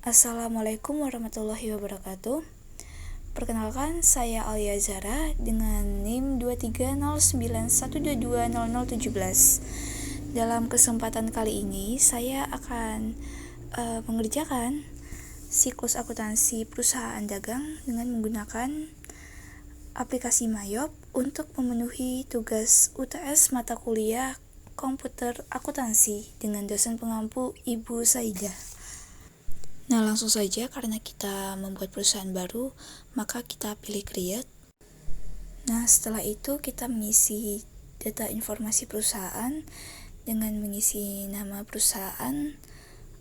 Assalamualaikum warahmatullahi wabarakatuh. Perkenalkan, saya Alia Zara dengan NIM 230912200017. Dalam kesempatan kali ini, saya akan mengerjakan siklus akuntansi perusahaan dagang dengan menggunakan aplikasi Mayop untuk memenuhi tugas UTS mata kuliah komputer akuntansi dengan dosen pengampu Ibu Saidah. Nah, langsung saja, karena kita membuat perusahaan baru, maka kita pilih create. Nah, setelah itu kita mengisi data informasi perusahaan dengan mengisi nama perusahaan,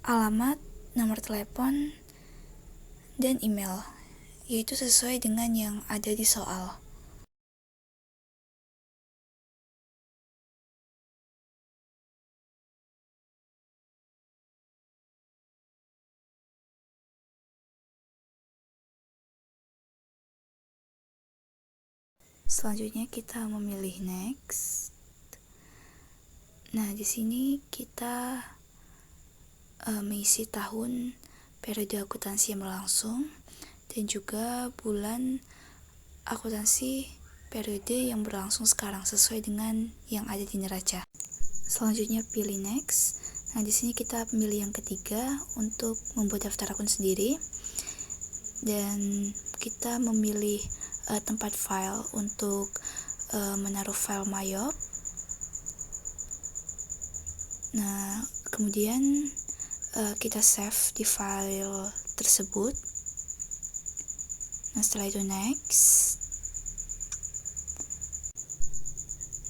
alamat, nomor telepon, dan email, yaitu sesuai dengan yang ada di soal. Selanjutnya kita memilih next. Nah, di sini kita mengisi tahun periode akuntansi yang berlangsung dan juga bulan akuntansi periode yang berlangsung sekarang sesuai dengan yang ada di neraca. Selanjutnya pilih next. Nah, di sini kita pilih yang ketiga untuk membuat daftar akun sendiri dan kita memilih tempat file untuk menaruh file Mayop. Nah, kemudian kita save di file tersebut. Nah, setelah itu next.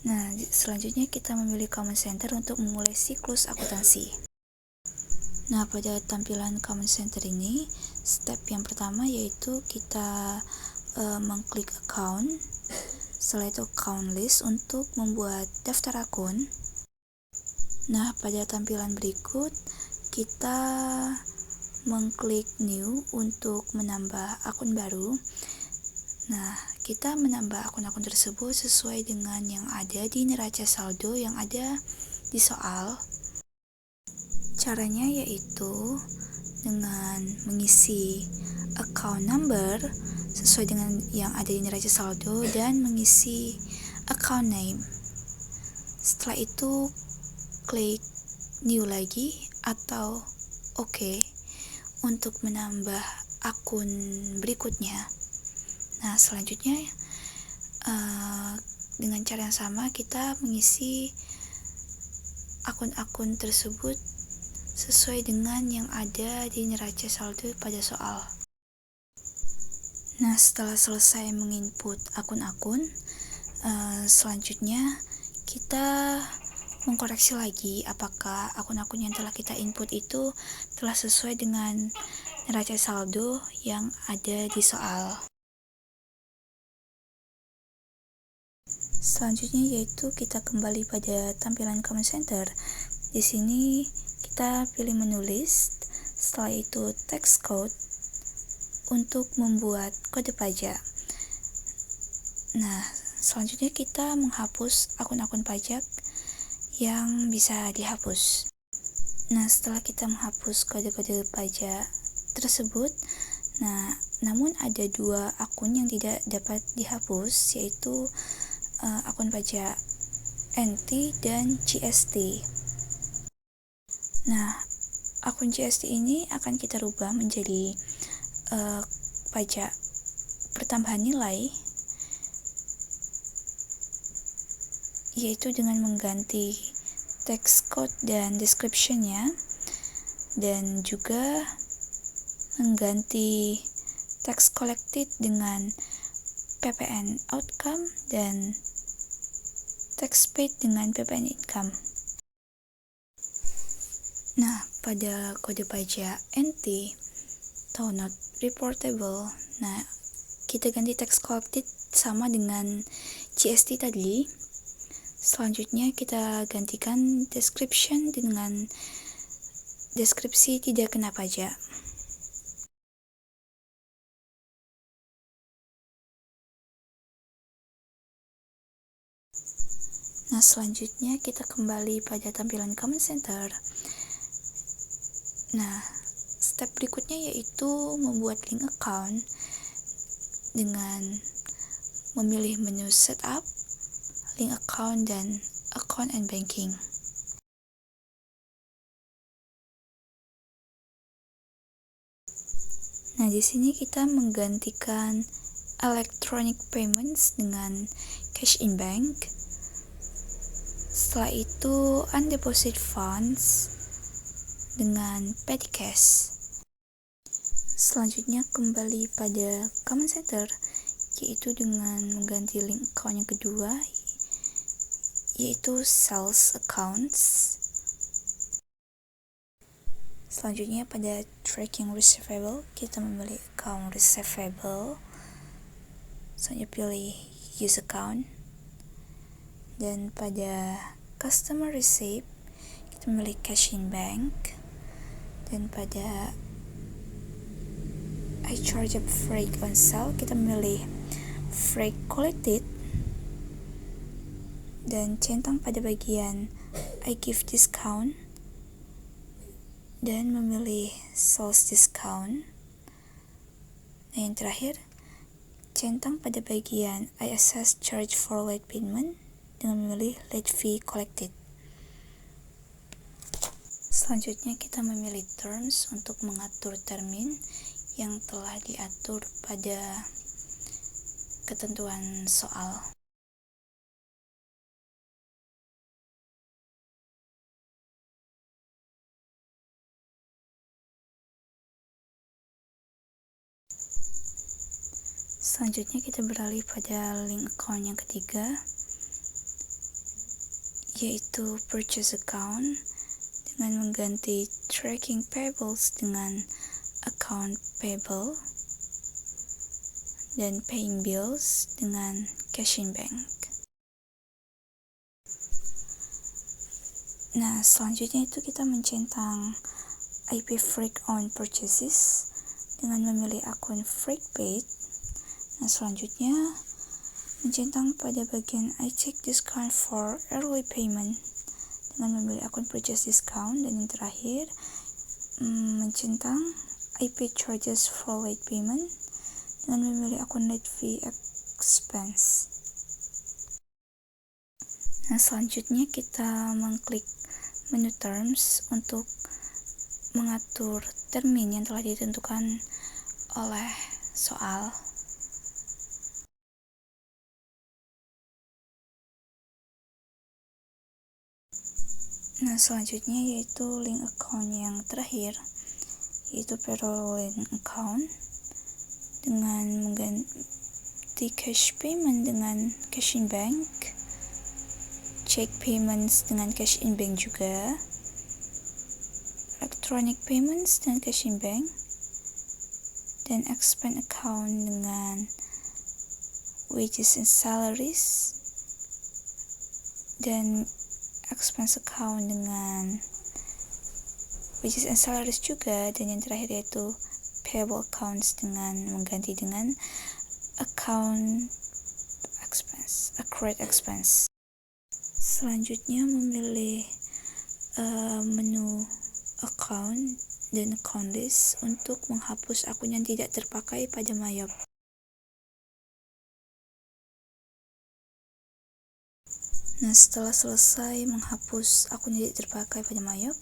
Nah, selanjutnya kita memilih Common Center untuk memulai siklus akuntansi. Nah, pada tampilan Common Center ini, step yang pertama yaitu kita mengklik account, setelah itu account list untuk membuat daftar akun. Nah, pada tampilan berikut, kita mengklik new untuk menambah akun baru. Nah, kita menambah akun-akun tersebut sesuai dengan yang ada di neraca saldo yang ada di soal. Caranya yaitu dengan mengisi account number sesuai dengan yang ada di neraca saldo dan mengisi account name. Setelah itu klik new lagi atau OK untuk menambah akun berikutnya. Nah, selanjutnya dengan cara yang sama kita mengisi akun-akun tersebut sesuai dengan yang ada di neraca saldo pada soal. Nah, setelah selesai menginput akun-akun, selanjutnya kita mengkoreksi lagi apakah akun-akun yang telah kita input itu telah sesuai dengan neraca saldo yang ada di soal. Selanjutnya yaitu kita kembali pada tampilan Common Center. Di sini kita pilih menulis, setelah itu text code untuk membuat kode pajak. Nah, selanjutnya kita menghapus akun-akun pajak yang bisa dihapus. Nah, setelah kita menghapus kode-kode pajak tersebut, namun ada dua akun yang tidak dapat dihapus, yaitu akun pajak NT dan GST. Nah, akun GST ini akan kita rubah menjadi pajak pertambahan nilai, yaitu dengan mengganti text code dan description-nya, dan juga mengganti text collected dengan PPN outcome dan text paid dengan PPN income. Nah, pada kode pajak NT atau not reportable, nah kita ganti text collected sama dengan GST tadi. Selanjutnya kita gantikan description dengan deskripsi tidak kena pajak. Nah, selanjutnya kita kembali pada tampilan Common Center. Nah, Step berikutnya yaitu membuat link account dengan memilih menu setup, link account, dan account and banking. Nah, di sini kita menggantikan electronic payments dengan cash in bank. Setelah itu, undeposit funds dengan petty cash. Selanjutnya kembali pada command center, yaitu dengan mengganti link account yang kedua, yaitu sales accounts. Selanjutnya pada tracking receivable, kita memilih account receivable. Selanjutnya pilih use account. Dan pada customer receipt, kita memilih cash in bank. Dan pada I charge up freight on sale, kita memilih freight collected. Dan centang pada bagian I give discount dan memilih sales discount. Dan yang terakhir, centang pada bagian I assess charge for late payment dengan memilih late fee collected. Selanjutnya kita memilih terms untuk mengatur termin yang telah diatur pada ketentuan soal. Selanjutnya kita beralih pada link account yang ketiga, yaitu purchase account, dengan mengganti tracking payables dengan account payable, dan paying bills dengan cash in bank. Nah, selanjutnya itu kita mencentang IP freight on purchases dengan memilih akun freight paid. Nah, selanjutnya mencentang pada bagian I check discount for early payment dengan memilih akun purchase discount. Dan yang terakhir, mencentang I pay charges for late payment dengan memilih akun late fee expense. Nah, selanjutnya kita mengklik menu terms untuk mengatur termin yang telah ditentukan oleh soal. Nah, selanjutnya yaitu link account yang terakhir, yaitu payroll link account, dengan mengganti cash payment dengan cash in bank, check payments dengan cash in bank juga, electronic payments dengan cash in bank, dan expense account dengan wages and salaries, dan expense account dengan wages and salaries juga. Dan yang terakhir yaitu payable accounts dengan mengganti dengan account expense, accrued expense. Selanjutnya memilih menu account dan account list untuk menghapus akun yang tidak terpakai pada Mayop. Nah, setelah selesai menghapus akun yang tidak terpakai pada Mayop,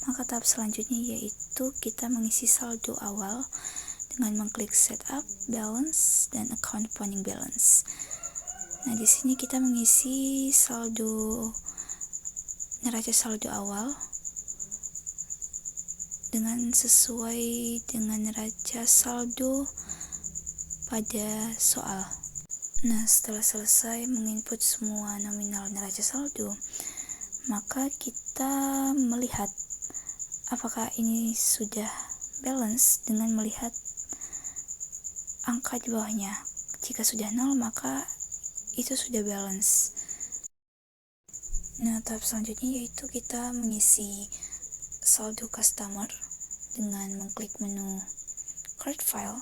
maka tahap selanjutnya yaitu kita mengisi saldo awal dengan mengklik setup, balance, dan account opening balance. Nah, di sini kita mengisi saldo neraca saldo awal dengan sesuai dengan neraca saldo pada soal. Nah, setelah selesai menginput semua nominal neraca saldo, maka kita melihat apakah ini sudah balance dengan melihat angka di bawahnya. Jika sudah 0, maka itu sudah balance. Nah, tahap selanjutnya yaitu kita mengisi saldo customer dengan mengklik menu card file,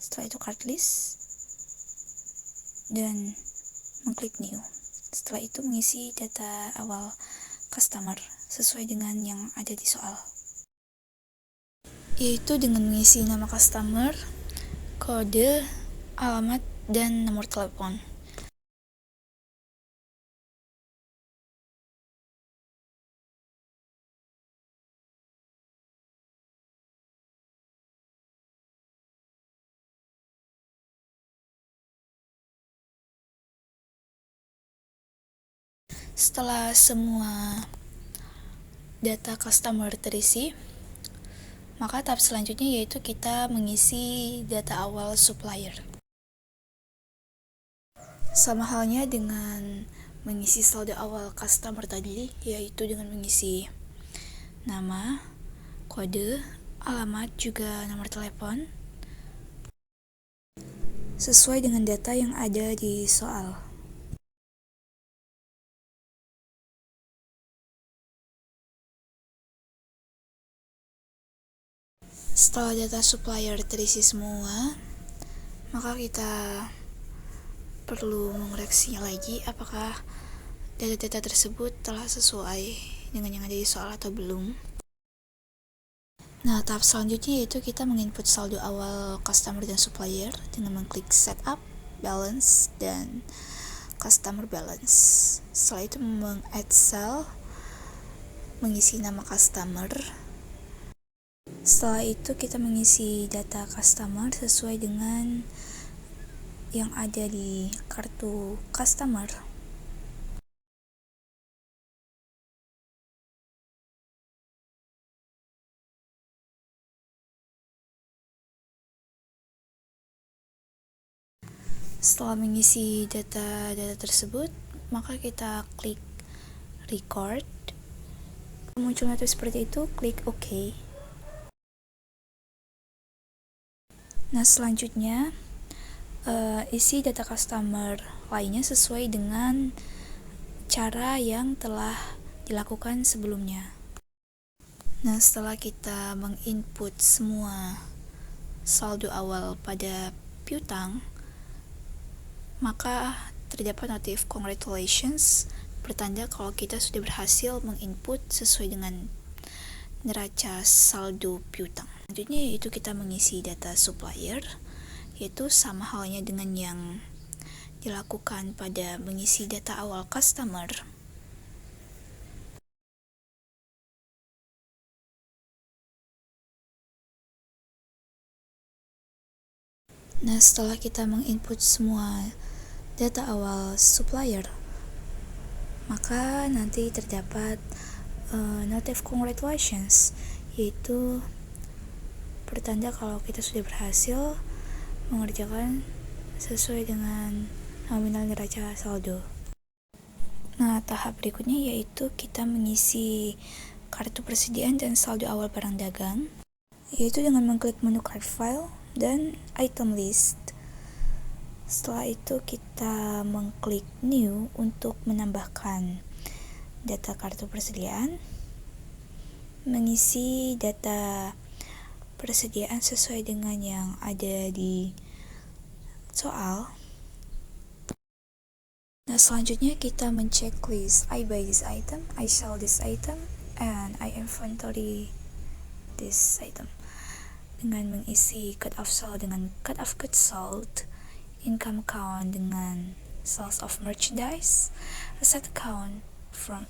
setelah itu card list, dan mengklik new. Setelah itu mengisi data awal customer sesuai dengan yang ada di soal. yaitu dengan mengisi nama customer, kode, alamat, dan nomor telepon. Setelah semua data customer terisi, maka tahap selanjutnya yaitu kita mengisi data awal supplier. Sama halnya dengan mengisi saldo awal customer tadi, yaitu dengan mengisi nama, kode, alamat, juga nomor telepon sesuai dengan data yang ada di soal. Setelah data supplier terisi semua, maka kita perlu mengoreksinya lagi apakah data-data tersebut telah sesuai dengan yang ada di soal atau belum. Nah, tahap selanjutnya yaitu kita menginput saldo awal customer dan supplier dengan mengklik setup, balance, dan customer balance. Setelah itu meng-add cell, mengisi nama customer. Setelah itu kita mengisi data customer sesuai dengan yang ada di kartu customer. Setelah mengisi data-data tersebut, maka kita klik record. Muncul notif seperti itu, klik OK. Nah, selanjutnya isi data customer lainnya sesuai dengan cara yang telah dilakukan sebelumnya. Nah, setelah kita menginput semua saldo awal pada piutang, maka terdapat notif congratulations, bertanda kalau kita sudah berhasil menginput sesuai dengan neraca saldo piutang. Selanjutnya yaitu kita mengisi data supplier, yaitu sama halnya dengan yang dilakukan pada mengisi data awal customer. Nah, setelah kita menginput semua data awal supplier, maka nanti terdapat notif congratulations, yaitu pertanda kalau kita sudah berhasil mengerjakan sesuai dengan nominal neraca saldo. Nah, tahap berikutnya yaitu kita mengisi kartu persediaan dan saldo awal barang dagang, yaitu dengan mengklik menu card file dan item list. Setelah itu kita mengklik new untuk menambahkan data kartu persediaan, mengisi data persediaan sesuai dengan yang ada di soal. Nah, selanjutnya kita men-checklist I buy this item, I sell this item, and I inventory this item dengan mengisi cut off sold dengan cut off goods sold, income count dengan sales of merchandise, asset count from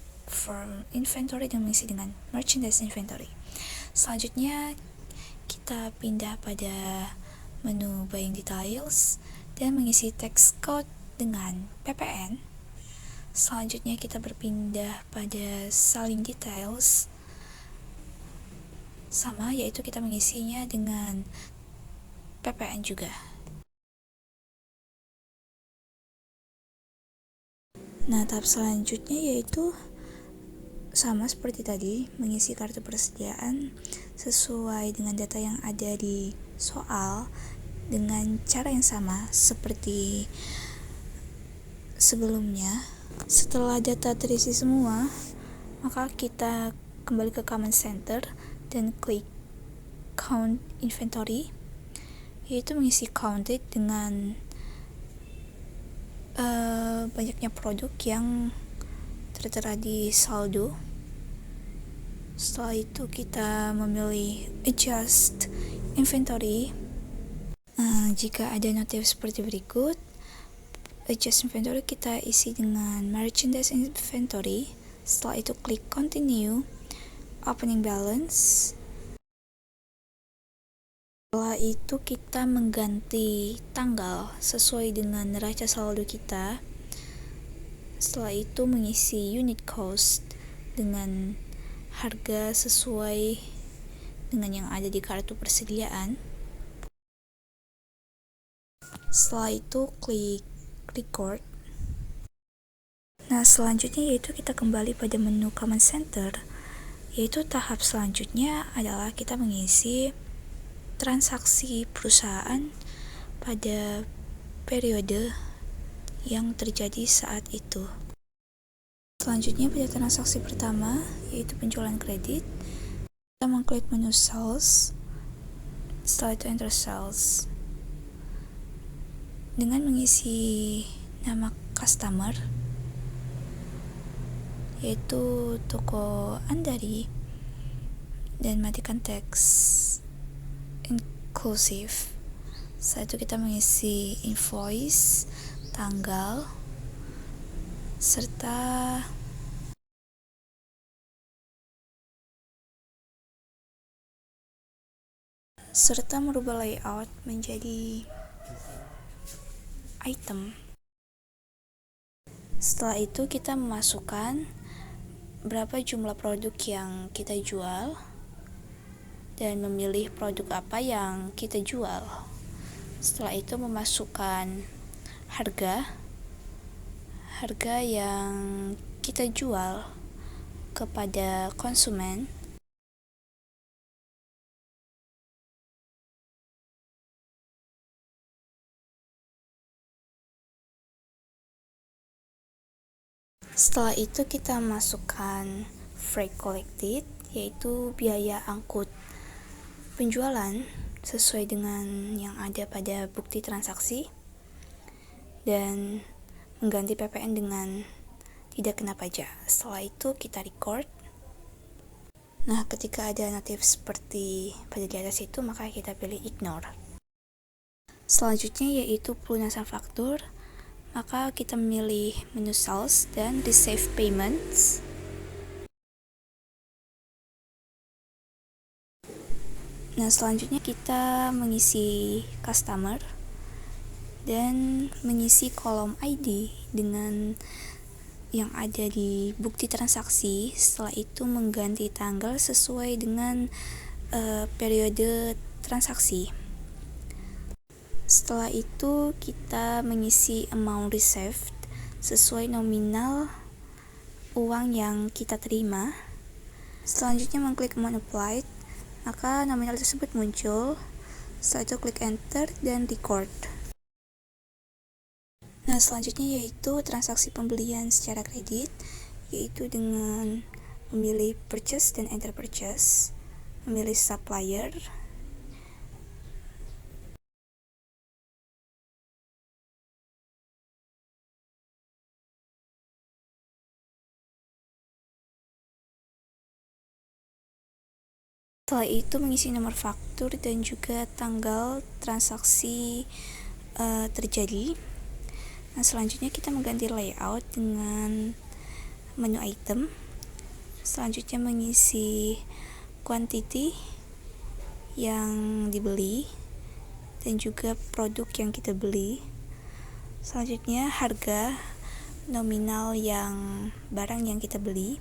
inventory dan mengisi dengan merchandise inventory. Selanjutnya kita pindah pada menu buying details dan mengisi text code dengan PPN. Selanjutnya kita berpindah pada selling details, sama, yaitu kita mengisinya dengan PPN juga. Nah, tahap selanjutnya yaitu sama seperti tadi, mengisi kartu persediaan sesuai dengan data yang ada di soal dengan cara yang sama seperti sebelumnya. Setelah data terisi semua, maka kita kembali ke command center dan klik count inventory, yaitu mengisi counted dengan banyaknya produk yang tertera di saldo. Setelah itu kita memilih adjust inventory. Jika ada notif seperti berikut, adjust inventory kita isi dengan merchandise inventory. Setelah itu klik continue, opening balance. Setelah itu kita mengganti tanggal sesuai dengan neraca saldo kita. Setelah itu mengisi unit cost dengan harga sesuai dengan yang ada di kartu persediaan. Setelah itu klik record. Nah, selanjutnya yaitu kita kembali pada menu command center, yaitu tahap selanjutnya adalah kita mengisi transaksi perusahaan pada periode yang terjadi saat itu. Selanjutnya pada transaksi pertama, yaitu penjualan kredit, kita mengklik menu sales. Setelah itu enter sales dengan mengisi nama customer, yaitu toko Andari, dan matikan teks inclusive. Setelah itu kita mengisi invoice, tanggal, serta merubah layout menjadi item. Setelah itu kita memasukkan berapa jumlah produk yang kita jual dan memilih produk apa yang kita jual. Setelah itu memasukkan harga yang kita jual kepada konsumen. Setelah itu kita masukkan freight collected, yaitu biaya angkut penjualan sesuai dengan yang ada pada bukti transaksi, dan mengganti PPN dengan tidak kena pajak. Setelah itu kita record. Nah, ketika ada notif seperti pada di atas itu, maka kita pilih ignore. Selanjutnya yaitu pelunasan faktur, maka kita memilih menu sales dan receive payments. Nah, selanjutnya kita mengisi customer dan mengisi kolom ID dengan yang ada di bukti transaksi. Setelah itu mengganti tanggal sesuai dengan periode transaksi. Setelah itu kita mengisi amount received sesuai nominal uang yang kita terima. Selanjutnya mengklik amount applied, maka nominal tersebut muncul. Setelah itu klik enter dan record. Nah, selanjutnya yaitu transaksi pembelian secara kredit, yaitu dengan memilih purchase dan enter purchase, memilih supplier, setelah itu mengisi nomor faktur dan juga tanggal transaksi terjadi. Nah, selanjutnya kita mengganti layout dengan menu item. Selanjutnya mengisi quantity yang dibeli dan juga produk yang kita beli. Selanjutnya harga nominal yang barang yang kita beli.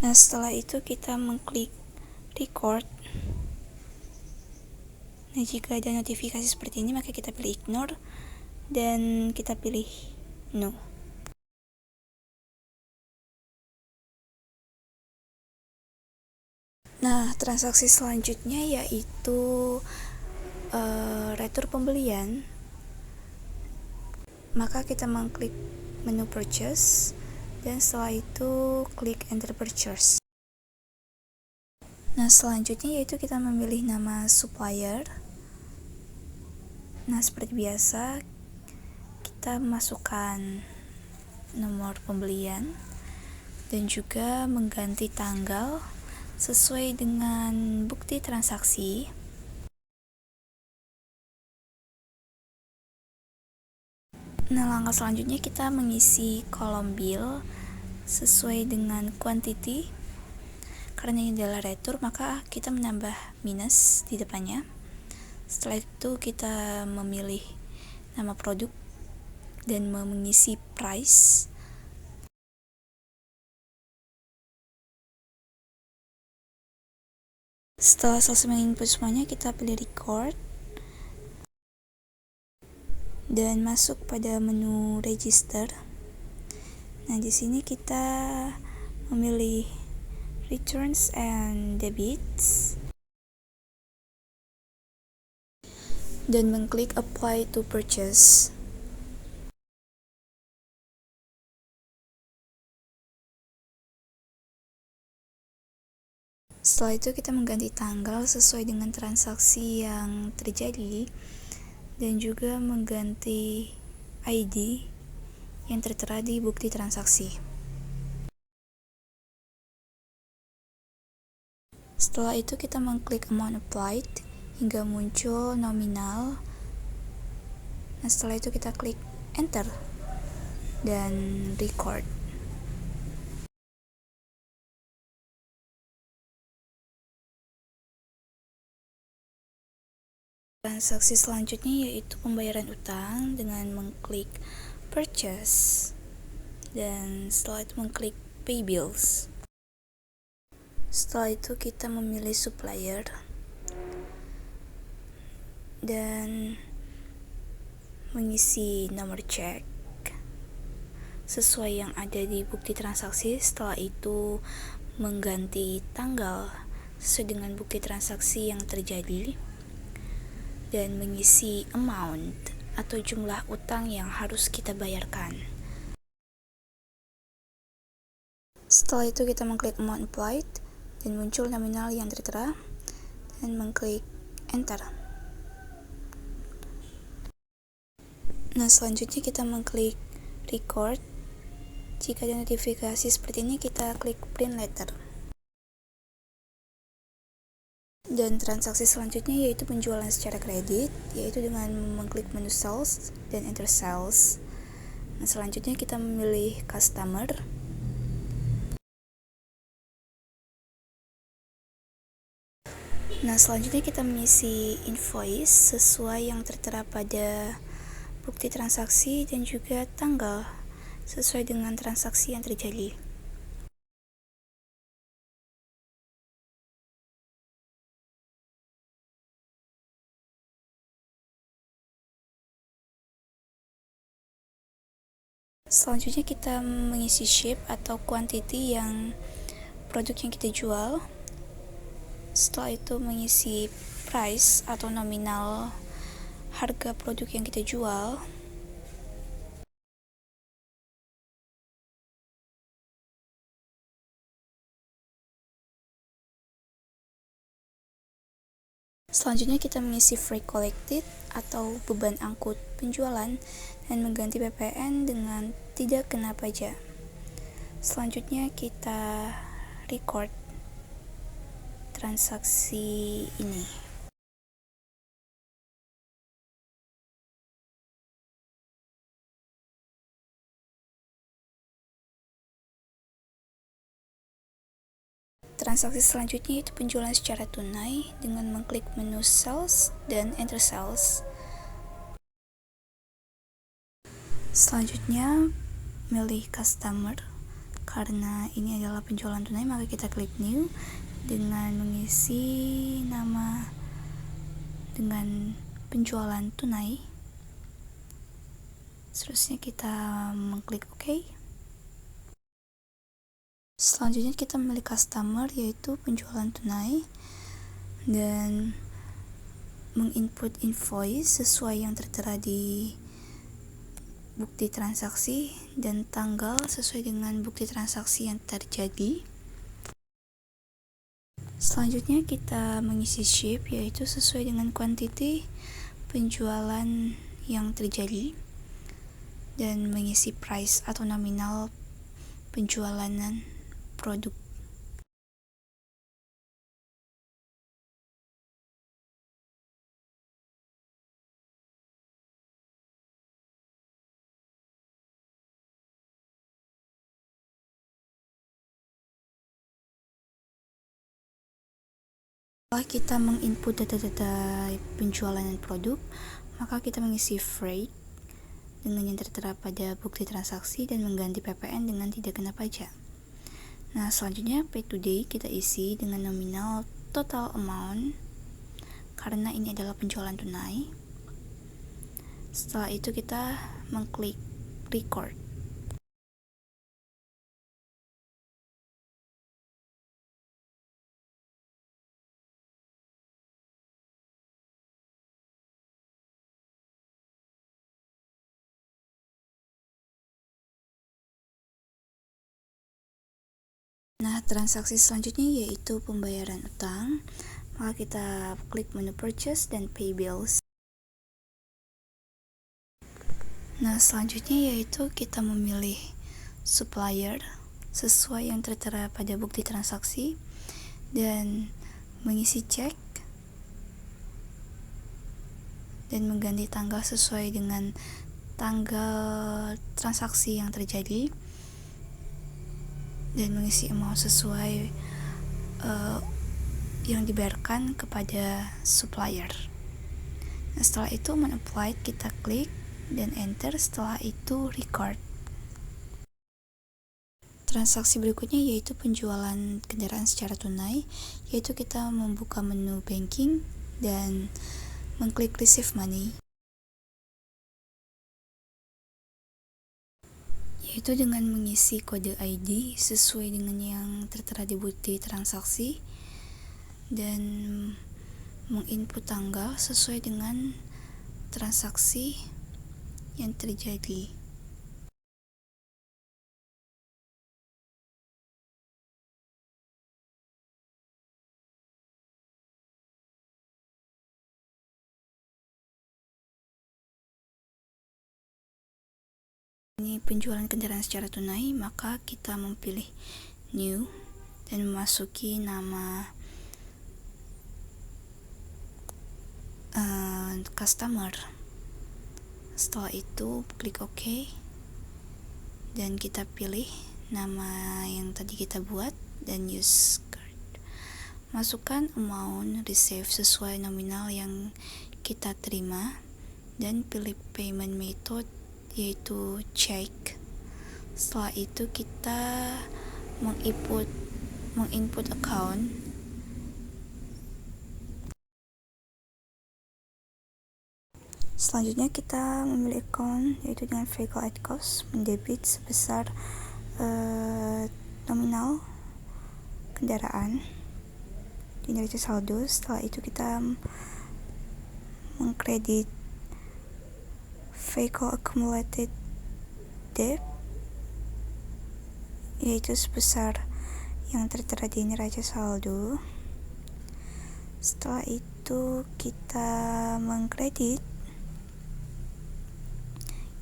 Nah, setelah itu kita mengklik record. Nah, jika ada notifikasi seperti ini, maka kita pilih ignore dan kita pilih no. Nah, transaksi selanjutnya yaitu retur pembelian. Maka kita mengklik menu purchase dan setelah itu klik enter purchase. Nah, selanjutnya yaitu kita memilih nama supplier, Nah, seperti biasa, kita masukkan nomor pembelian dan juga mengganti tanggal sesuai dengan bukti transaksi. Nah, langkah selanjutnya kita mengisi kolom bill sesuai dengan quantity. Karena ini adalah retur, maka kita menambah minus di depannya. Setelah itu kita memilih nama produk dan mengisi price. Setelah selesai menginput semuanya, kita pilih record dan masuk pada menu register. Nah, di sini kita memilih returns and debits dan mengklik apply to purchase. Setelah itu kita mengganti tanggal sesuai dengan transaksi yang terjadi dan juga mengganti ID yang tertera di bukti transaksi. Setelah itu kita mengklik amount applied hingga muncul nominal. Nah, setelah itu kita klik enter dan record. Transaksi selanjutnya yaitu pembayaran utang dengan mengklik purchase dan setelah itu mengklik pay bills. Setelah itu kita memilih supplier dan mengisi nomor cek sesuai yang ada di bukti transaksi. Setelah itu mengganti tanggal sesuai dengan bukti transaksi yang terjadi dan mengisi amount atau jumlah utang yang harus kita bayarkan. Setelah itu kita mengklik amount applied dan muncul nominal yang tertera dan mengklik enter. Nah, selanjutnya kita mengklik record. Jika ada notifikasi seperti ini, kita klik print letter. Dan transaksi selanjutnya yaitu penjualan secara kredit, yaitu dengan mengklik menu sales dan enter sales. Nah, selanjutnya kita memilih customer. Nah, selanjutnya kita mengisi invoice sesuai yang tertera pada bukti transaksi dan juga tanggal sesuai dengan transaksi yang terjadi. Selanjutnya kita mengisi shape atau quantity yang produk yang kita jual. Setelah itu mengisi price atau nominal harga produk yang kita jual. Selanjutnya kita mengisi freight collected atau beban angkut penjualan dan mengganti PPN dengan tidak kena pajak. Selanjutnya kita record transaksi ini. Transaksi selanjutnya itu penjualan secara tunai dengan mengklik menu sales dan enter sales. Selanjutnya milih customer. Karena ini adalah penjualan tunai, maka kita klik new dengan mengisi nama dengan penjualan tunai. Seterusnya kita mengklik OK. Selanjutnya kita memilih customer yaitu penjualan tunai dan menginput invoice sesuai yang tertera di bukti transaksi dan tanggal sesuai dengan bukti transaksi yang terjadi. Selanjutnya kita mengisi shape yaitu sesuai dengan quantity, penjualan yang terjadi dan mengisi price atau nominal penjualan produk. Setelah kita menginput data-data penjualan produk, maka kita mengisi freight dengan yang tertera pada bukti transaksi dan mengganti PPN dengan tidak kena pajak. Nah, selanjutnya pay today kita isi dengan nominal total amount karena ini adalah penjualan tunai. Setelah itu kita mengklik record. Nah, transaksi selanjutnya yaitu pembayaran utang. Maka kita klik menu purchase dan pay bills. Nah, selanjutnya yaitu kita memilih supplier sesuai yang tertera pada bukti transaksi dan mengisi cek dan mengganti tanggal sesuai dengan tanggal transaksi yang terjadi dan mengisi amount sesuai yang dibayarkan kepada supplier. Nah, setelah itu amount applied kita klik dan enter, setelah itu record. Transaksi berikutnya yaitu penjualan kendaraan secara tunai, yaitu kita membuka menu banking dan mengklik receive money, yaitu dengan mengisi kode ID sesuai dengan yang tertera di bukti transaksi dan menginput tanggal sesuai dengan transaksi yang terjadi. Ini penjualan kendaraan secara tunai, maka kita memilih new dan memasuki nama customer. Setelah itu klik OK dan kita pilih nama yang tadi kita buat dan use card. Masukkan amount receive sesuai nominal yang kita terima dan pilih payment method yaitu check. Setelah itu kita menginput account. Selanjutnya kita memilih account yaitu dengan vehicle at cost, mendebit sebesar nominal kendaraan di neraca saldo. Setelah itu kita mengkredit vehicle accumulated debt yaitu sebesar yang tertera di neraca saldo. Setelah itu kita mengkredit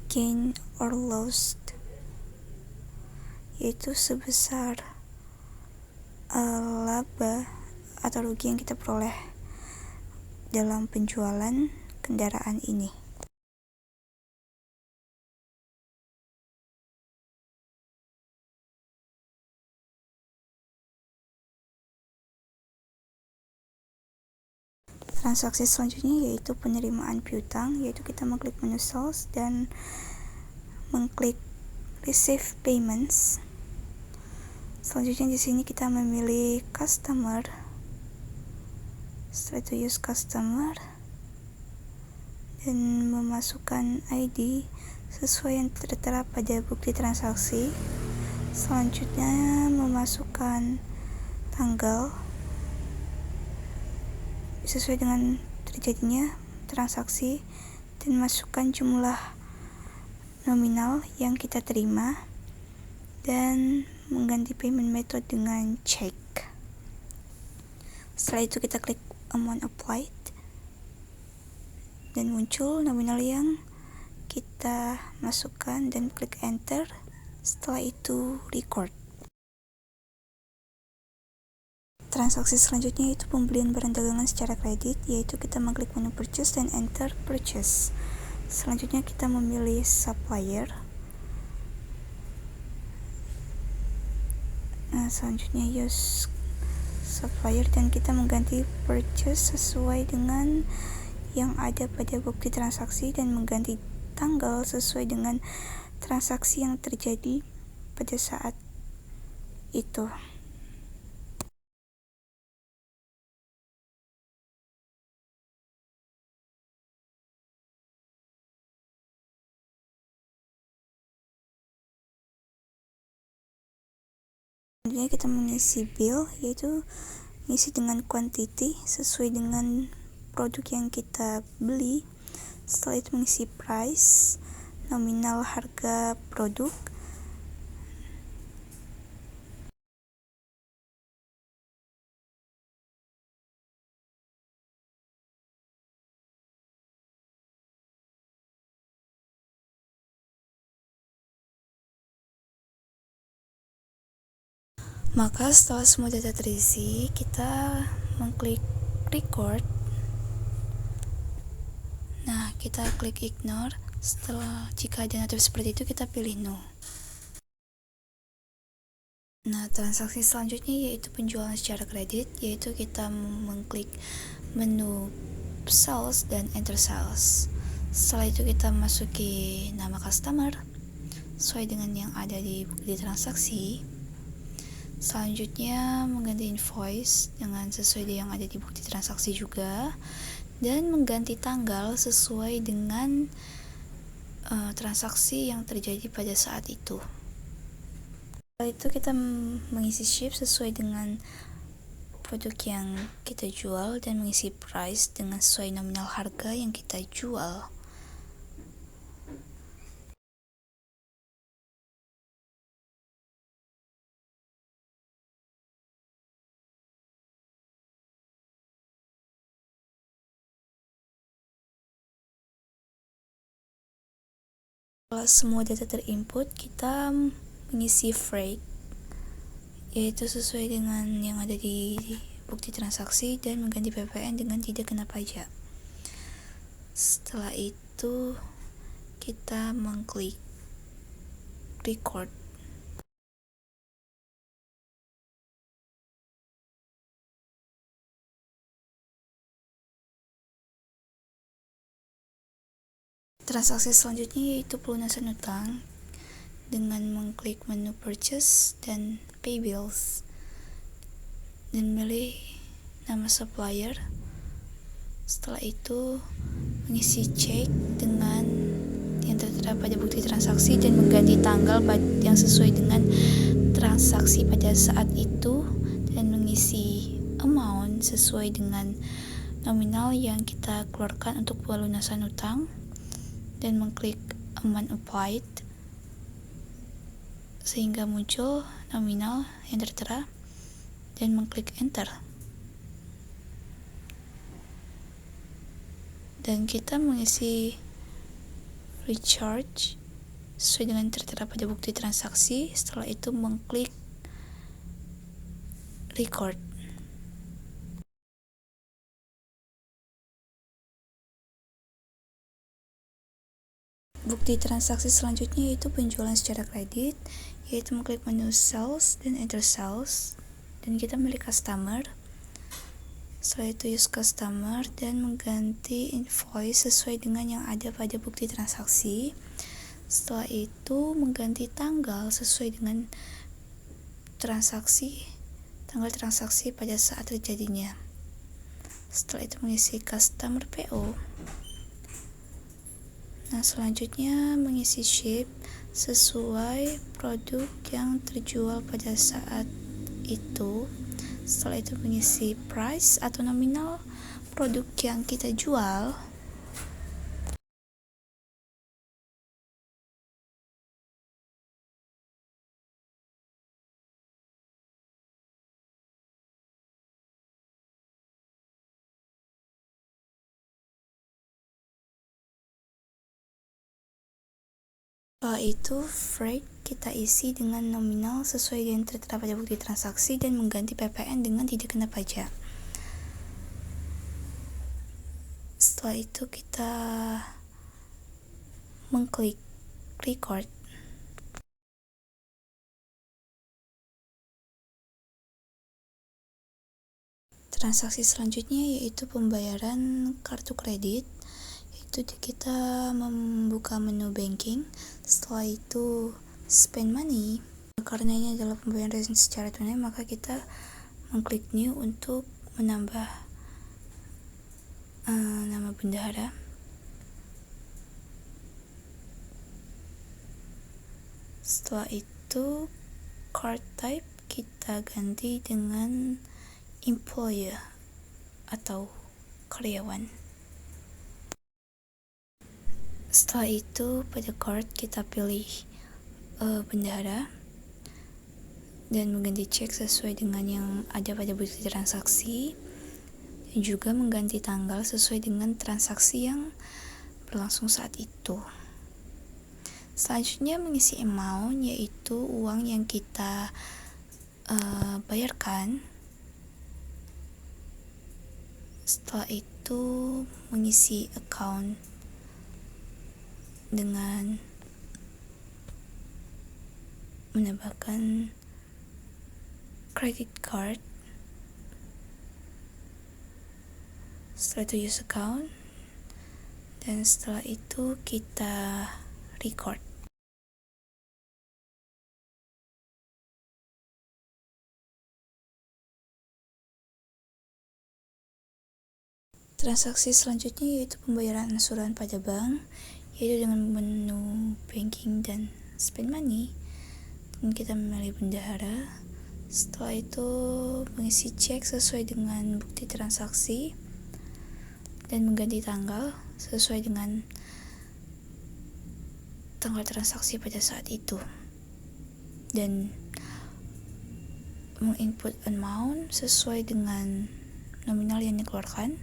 gain or lost yaitu sebesar laba atau rugi yang kita peroleh dalam penjualan kendaraan ini. Transaksi selanjutnya yaitu penerimaan piutang, yaitu kita mengklik menu sales dan mengklik receive payments. Selanjutnya di sini kita memilih customer. Setelah itu use customer dan memasukkan ID sesuai yang tertera pada bukti transaksi. Selanjutnya memasukkan tanggal sesuai dengan terjadinya transaksi dan masukkan jumlah nominal yang kita terima dan mengganti payment method dengan check. Setelah itu kita klik amount applied dan muncul nominal yang kita masukkan dan klik enter. Setelah itu record. Transaksi selanjutnya yaitu pembelian barang dagangan secara kredit, yaitu kita mengklik menu purchase dan enter purchase. Selanjutnya kita memilih supplier. Selanjutnya use supplier dan kita mengganti purchase sesuai dengan yang ada pada bukti transaksi dan mengganti tanggal sesuai dengan transaksi yang terjadi pada saat itu. Selanjutnya kita mengisi bill, yaitu mengisi dengan quantity sesuai dengan produk yang kita beli. Setelah itu mengisi price, nominal harga produk. Maka setelah semua data terisi, kita mengklik record. Nah, kita klik ignore. Setelah jika ada notif seperti itu, kita pilih no. Nah, transaksi selanjutnya yaitu penjualan secara kredit, yaitu kita mengklik menu sales dan enter sales. Setelah itu kita masuki nama customer sesuai dengan yang ada di bukti transaksi. Selanjutnya mengganti invoice dengan sesuai dengan yang ada di bukti transaksi juga, dan mengganti tanggal sesuai dengan transaksi yang terjadi pada saat itu. Setelah itu kita mengisi ship sesuai dengan produk yang kita jual dan mengisi price dengan sesuai nominal harga yang kita jual. Setelah semua data terinput, kita mengisi freight, yaitu sesuai dengan yang ada di bukti transaksi dan mengganti PPN dengan tidak kena pajak. Setelah itu kita mengklik record. Transaksi selanjutnya yaitu pelunasan utang dengan mengklik menu purchase dan pay bills dan pilih nama supplier. Setelah itu mengisi cek dengan yang tertera pada bukti transaksi dan mengganti tanggal yang sesuai dengan transaksi pada saat itu dan mengisi amount sesuai dengan nominal yang kita keluarkan untuk pelunasan utang dan mengklik amount applied sehingga muncul nominal yang tertera dan mengklik enter. Dan kita mengisi recharge sesuai dengan tertera pada bukti transaksi. Setelah itu mengklik record. Bukti transaksi selanjutnya yaitu penjualan secara kredit, yaitu mengklik menu sales dan enter sales dan kita milih customer. Setelah itu use customer dan mengganti invoice sesuai dengan yang ada pada bukti transaksi. Setelah itu mengganti tanggal sesuai dengan tanggal transaksi pada saat terjadinya. Setelah itu mengisi customer PO. Nah, selanjutnya mengisi ship sesuai produk yang terjual pada saat itu. Setelah itu mengisi price atau nominal produk yang kita jual. Setelah itu, phrase kita isi dengan nominal sesuai dengan tertera pada bukti transaksi dan mengganti PPN dengan tidak kena pajak. Setelah itu kita mengklik record. Transaksi selanjutnya yaitu pembayaran kartu kredit, yaitu kita membuka menu banking. Setelah itu spend money. Karena ini adalah pembayaran secara tunai, maka kita mengklik new untuk menambah nama bendahara. Setelah itu card type kita ganti dengan employer atau karyawan. Setelah itu pada card kita pilih bendahara dan mengganti cek sesuai dengan yang ada pada bukti transaksi, dan juga mengganti tanggal sesuai dengan transaksi yang berlangsung saat itu. Selanjutnya mengisi amount, yaitu uang yang kita bayarkan. Setelah itu mengisi account dengan menambahkan credit card. Setelah itu use account, dan setelah itu kita record. Transaksi selanjutnya yaitu pembayaran angsuran pada bank, yaitu dengan menu banking dan spend money. Dan kita memilih bendahara. Setelah itu mengisi cek sesuai dengan bukti transaksi dan mengganti tanggal sesuai dengan tanggal transaksi pada saat itu, dan menginput amount sesuai dengan nominal yang dikeluarkan,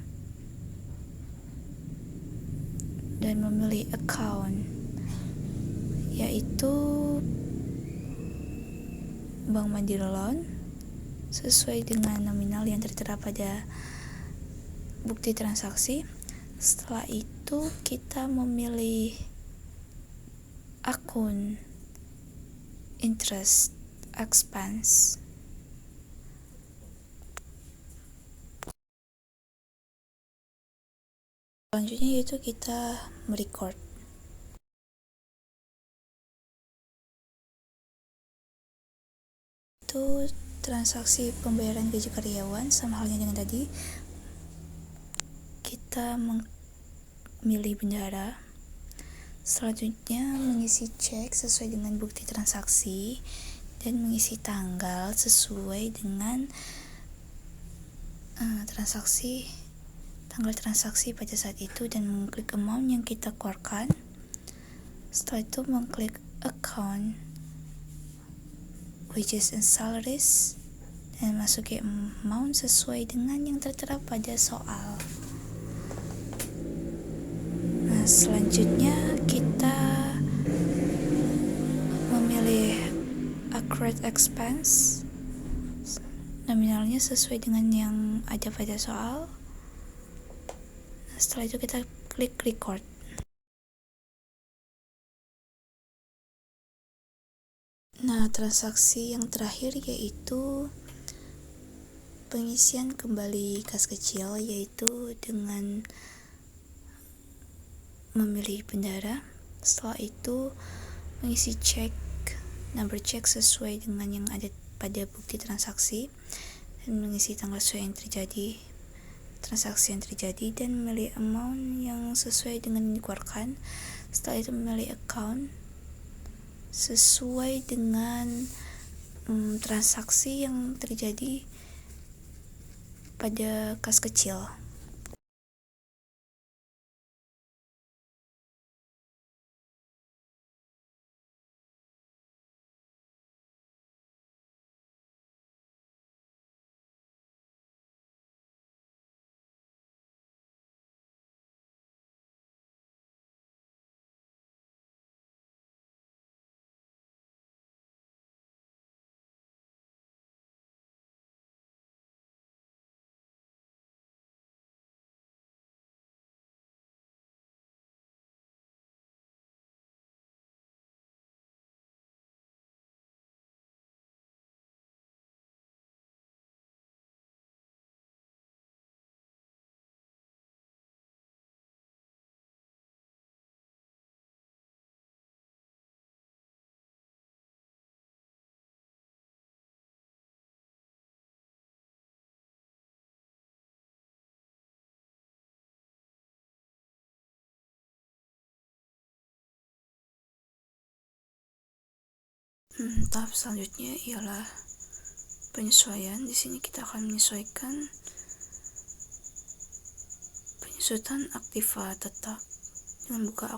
dan memilih account, yaitu Bank Mandiri Loan sesuai dengan nominal yang tertera pada bukti transaksi. Setelah itu kita memilih akun interest expense. Selanjutnya yaitu kita merecord. Itu transaksi pembayaran gaji karyawan, sama halnya dengan tadi. Kita memilih bendahara. Selanjutnya mengisi cek sesuai dengan bukti transaksi dan mengisi tanggal sesuai dengan tanggal transaksi pada saat itu, dan mengklik amount yang kita keluarkan. Setelah itu mengklik account wages and salaries dan masuki amount sesuai dengan yang tertera pada soal. Nah, selanjutnya kita memilih accurate expense, nominalnya sesuai dengan yang ada pada soal. Nah, setelah itu kita klik record. Nah, transaksi yang terakhir yaitu pengisian kembali kas kecil, yaitu dengan memilih bendahara. Setelah itu mengisi cek, number cek sesuai dengan yang ada pada bukti transaksi, dan mengisi tanggal sesuai yang terjadi, transaksi yang terjadi, dan memilih amount yang sesuai dengan yang dikeluarkan. Setelah itu memilih account sesuai dengan transaksi yang terjadi pada kas kecil. Tahap selanjutnya ialah penyesuaian. Di sini kita akan menyesuaikan penyusutan aktiva tetap dengan buka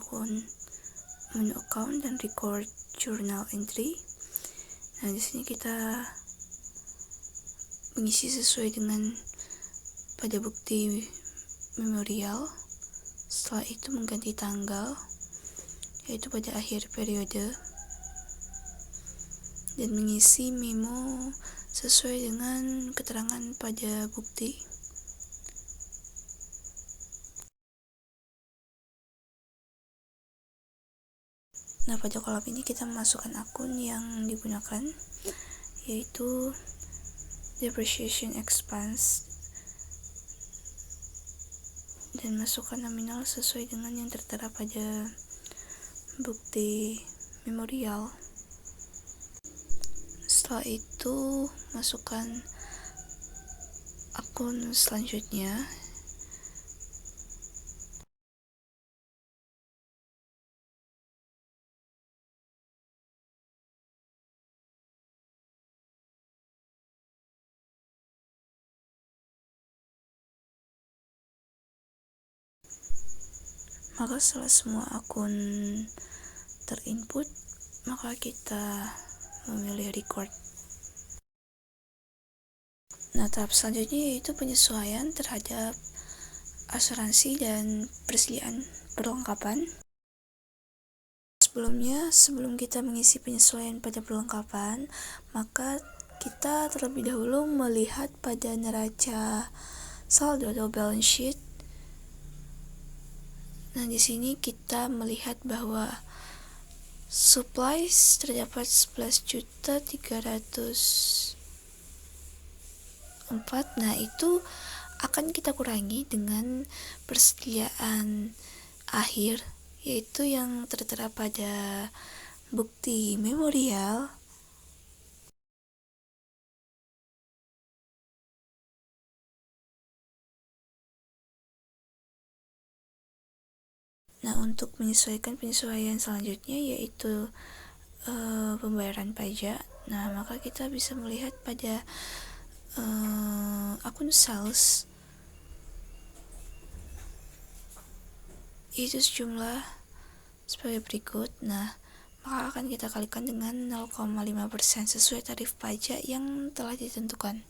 menu account dan record journal entry. Nah, di sini kita mengisi sesuai dengan pada bukti memorial. Setelah itu mengganti tanggal, yaitu pada akhir periode, dan mengisi memo sesuai dengan keterangan pada bukti. Nah, pada kolom ini kita memasukkan akun yang digunakan, yaitu depreciation expense, dan masukkan nominal sesuai dengan yang tertera pada bukti memorial. Setelah itu masukkan akun selanjutnya, maka setelah semua akun terinput, maka kita memilih record. Nah, tahap selanjutnya yaitu penyesuaian terhadap asuransi dan persediaan perlengkapan. Sebelum kita mengisi penyesuaian pada perlengkapan, maka kita terlebih dahulu melihat pada neraca saldo atau balance sheet. Nah, di sini kita melihat bahwa supplies terdapat 11.304. Nah, itu akan kita kurangi dengan persediaan akhir, yaitu yang tertera pada bukti memorial. Nah, untuk menyesuaikan penyesuaian selanjutnya yaitu pembayaran pajak. Nah, maka kita bisa melihat pada akun sales, itu sejumlah sebagai berikut. Nah, maka akan kita kalikan dengan 0,5% sesuai tarif pajak yang telah ditentukan.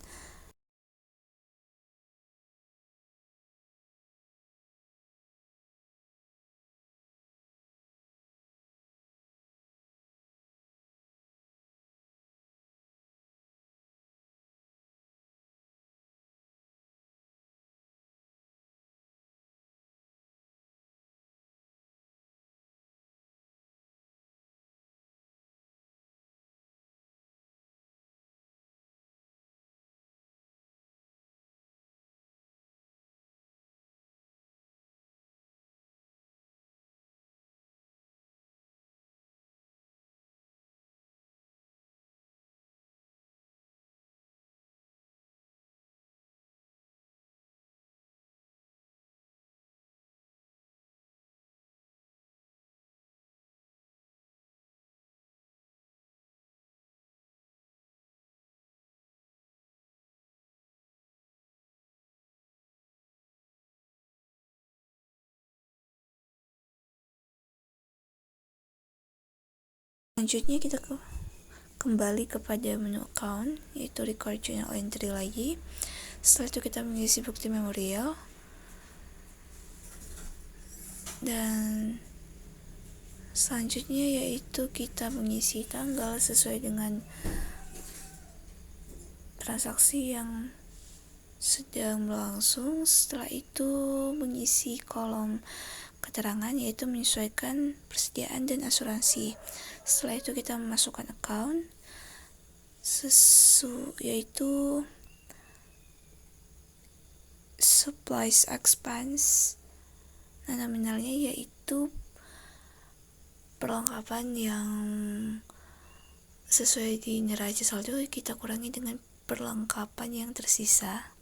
Selanjutnya kita kembali kepada menu account, yaitu record journal entry lagi. Setelah itu kita mengisi bukti memorial, dan selanjutnya yaitu kita mengisi tanggal sesuai dengan transaksi yang sedang berlangsung. Setelah itu mengisi kolom keterangan, yaitu menyesuaikan persediaan dan asuransi. Setelah itu kita memasukkan account yaitu supplies expense. Nah, nominalnya yaitu perlengkapan yang sesuai di neraca saldo, kita kurangi dengan perlengkapan yang tersisa.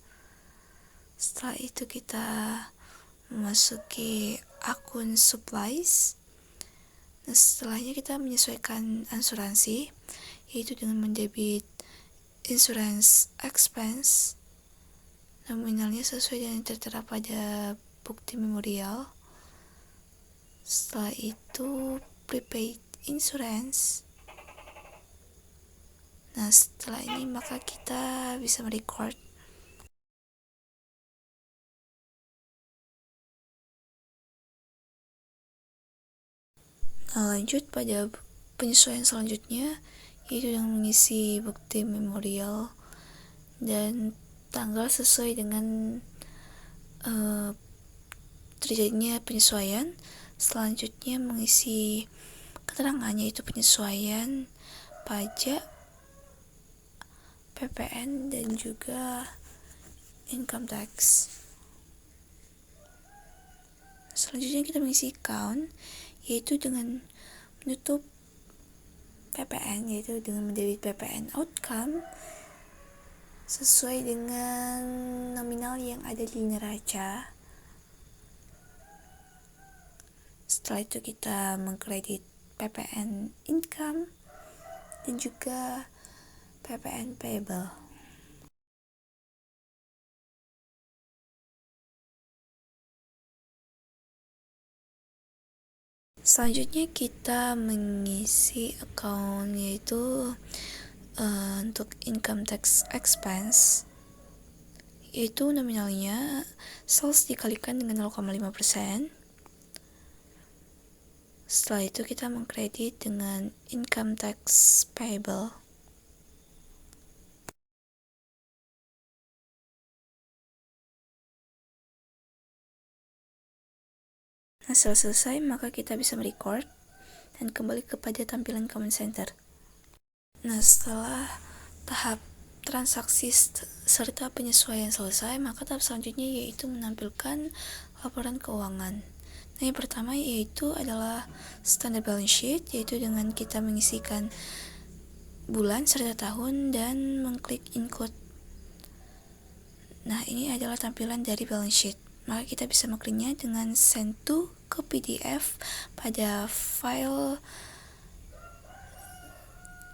Setelah itu kita memasuki akun supplies. Nah, setelahnya kita menyesuaikan asuransi, yaitu dengan mendebit insurance expense nominalnya sesuai dengan yang tertera pada bukti memorial. Setelah itu prepaid insurance. Nah, setelah ini maka kita bisa merecord. Nah, lanjut pada penyesuaian selanjutnya, yaitu dengan mengisi bukti memorial dan tanggal sesuai dengan terjadinya penyesuaian. Selanjutnya mengisi keterangan, yaitu penyesuaian pajak, PPN, dan juga income tax. Selanjutnya kita mengisi account, yaitu dengan menutup PPN, yaitu dengan mendebit PPN outcome sesuai dengan nominal yang ada di neraca. Setelah itu kita mengkredit PPN income dan juga PPN payable. Selanjutnya kita mengisi account, yaitu untuk income tax expense, yaitu nominalnya sales dikalikan dengan 0,5%. Setelah itu kita mengkredit dengan income tax payable. Nah, setelah selesai maka kita bisa merecord dan kembali kepada tampilan comment center. Nah, setelah tahap transaksi serta penyesuaian selesai, maka tahap selanjutnya yaitu menampilkan laporan keuangan. Nah, yang pertama yaitu adalah standard balance sheet, yaitu dengan kita mengisikan bulan serta tahun dan mengklik include. Nah, ini adalah tampilan dari balance sheet. Maka kita bisa mengkliknya dengan send to ke PDF pada file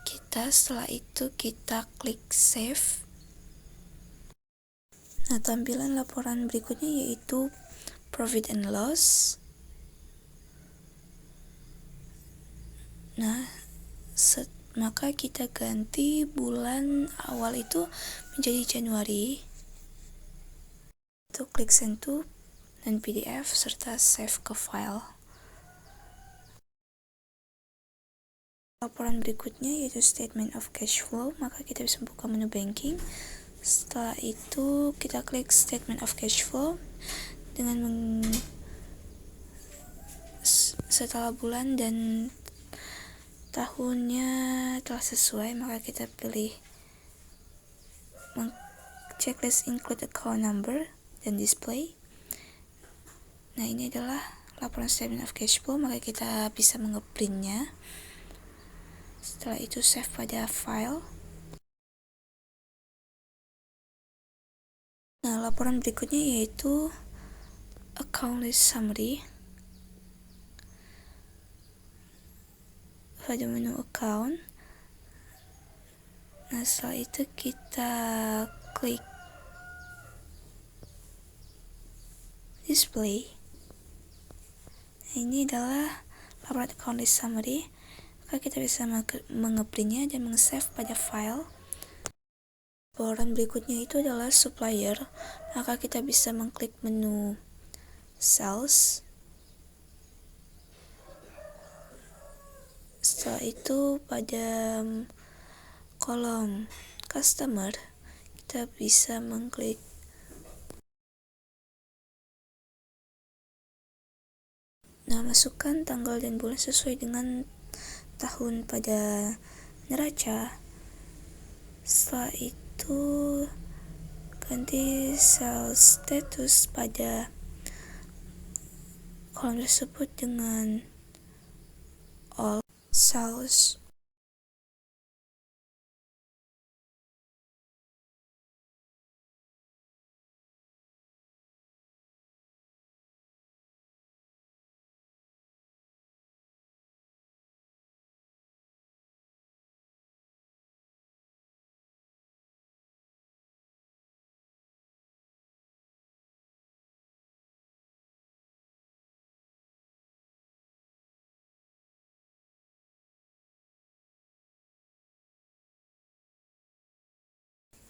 kita. Setelah itu kita klik save. Nah, tampilan laporan berikutnya yaitu profit and loss. Nah, maka kita ganti bulan awal itu menjadi Januari. Itu klik send to dan PDF serta save ke file. Laporan berikutnya yaitu statement of cash flow, maka kita bisa buka menu banking. Setelah itu kita klik statement of cash flow dengan setelah bulan dan tahunnya telah sesuai, maka kita pilih checklist include account number dan display. Nah, ini adalah laporan statement of cash flow, maka kita bisa mengeprintnya. Setelah itu save pada file. Nah, laporan berikutnya yaitu account list summary. Pada menu account. Nah, setelah itu kita klik display. Nah, ini adalah laporan account list summary. Maka kita bisa mengeprintnya dan meng-save pada file. Laporan berikutnya itu adalah supplier. Maka kita bisa mengklik menu sales. Setelah itu pada kolom customer kita bisa mengklik masukkan tanggal dan bulan sesuai dengan tahun pada neraca. Setelah itu ganti sales status pada kolom tersebut dengan all sales.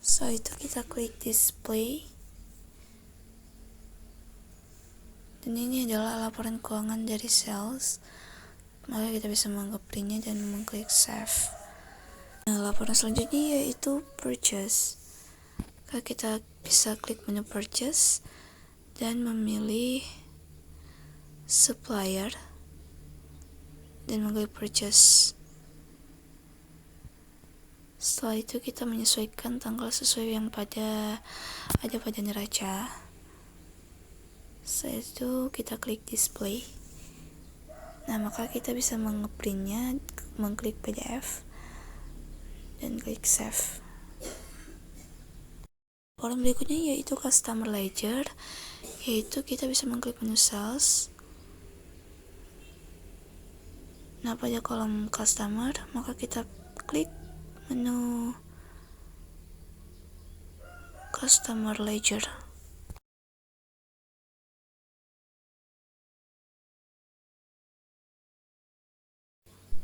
Setelah itu kita klik display. Dan ini adalah laporan keuangan dari sales. Maka kita bisa mengprintnya dan mengklik save. Nah, laporan selanjutnya yaitu purchase. Maka kita bisa klik menu purchase dan memilih supplier dan mengklik purchase. Setelah itu kita menyesuaikan tanggal sesuai yang ada pada neraca. Setelah itu kita klik display. Nah, maka kita bisa mengeprintnya, mengklik PDF dan klik save. Laporan berikutnya yaitu customer ledger, yaitu kita bisa mengklik menu sales. Nah, pada kolom customer, maka kita klik menu customer ledger.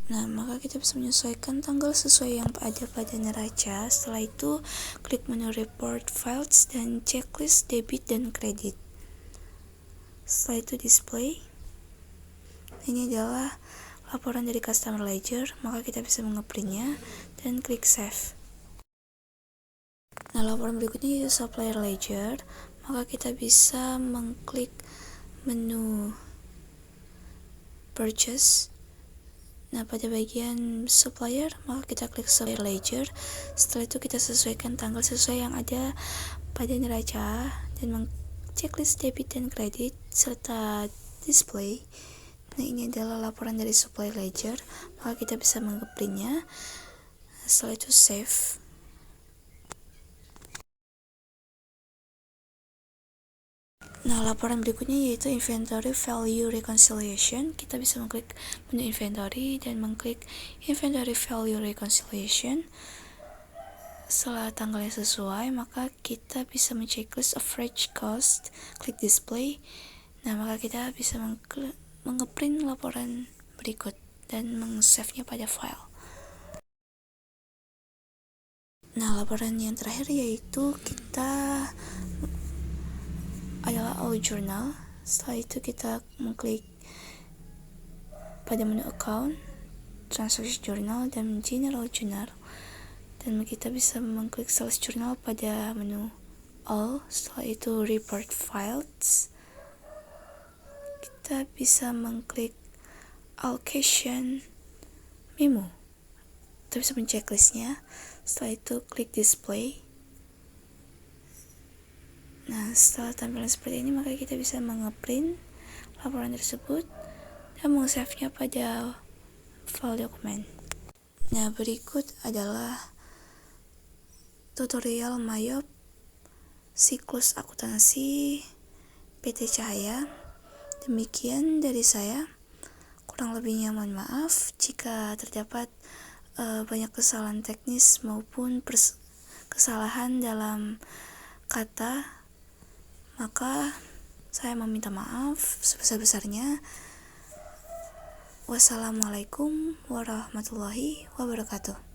Nah, maka kita bisa menyesuaikan tanggal sesuai yang ada pada neraca. Setelah itu, klik menu report files dan checklist debit dan kredit. Setelah itu display. Ini adalah laporan dari customer ledger, maka kita bisa mengeprintnya dan klik save. Nah, laporan berikutnya yaitu supplier ledger, maka kita bisa mengklik menu purchase. Nah, pada bagian supplier, maka kita klik supplier ledger. Setelah itu kita sesuaikan tanggal sesuai yang ada pada neraca dan checklist debit dan kredit serta display. Nah, ini adalah laporan dari supplier ledger, maka kita bisa mengeprintnya. Setelah itu save. Nah, laporan berikutnya yaitu inventory value reconciliation. Kita bisa mengklik menu inventory dan mengklik inventory value reconciliation. Setelah tanggalnya sesuai, maka kita bisa men-checklist average cost, klik display. Nah, maka kita bisa mengeprint laporan berikut dan meng-save-nya pada file. Nah, laporan yang terakhir yaitu kita adalah all journal. Setelah itu kita mengklik pada menu account, transaction journal, dan general journal. Dan kita bisa mengklik sales journal pada menu all. Setelah itu report files. Kita bisa mengklik allocation memo. Kita bisa men-checklistnya. Setelah itu klik display. Nah, setelah tampilan seperti ini, maka kita bisa mengeprint laporan tersebut dan meng-save-nya pada file dokumen. Nah, berikut adalah tutorial Mayop siklus akuntansi PT Cahaya. Demikian dari saya. Kurang lebihnya mohon maaf jika terdapat banyak kesalahan teknis maupun kesalahan dalam kata. Maka saya meminta maaf sebesar-besarnya. Wassalamualaikum warahmatullahi wabarakatuh.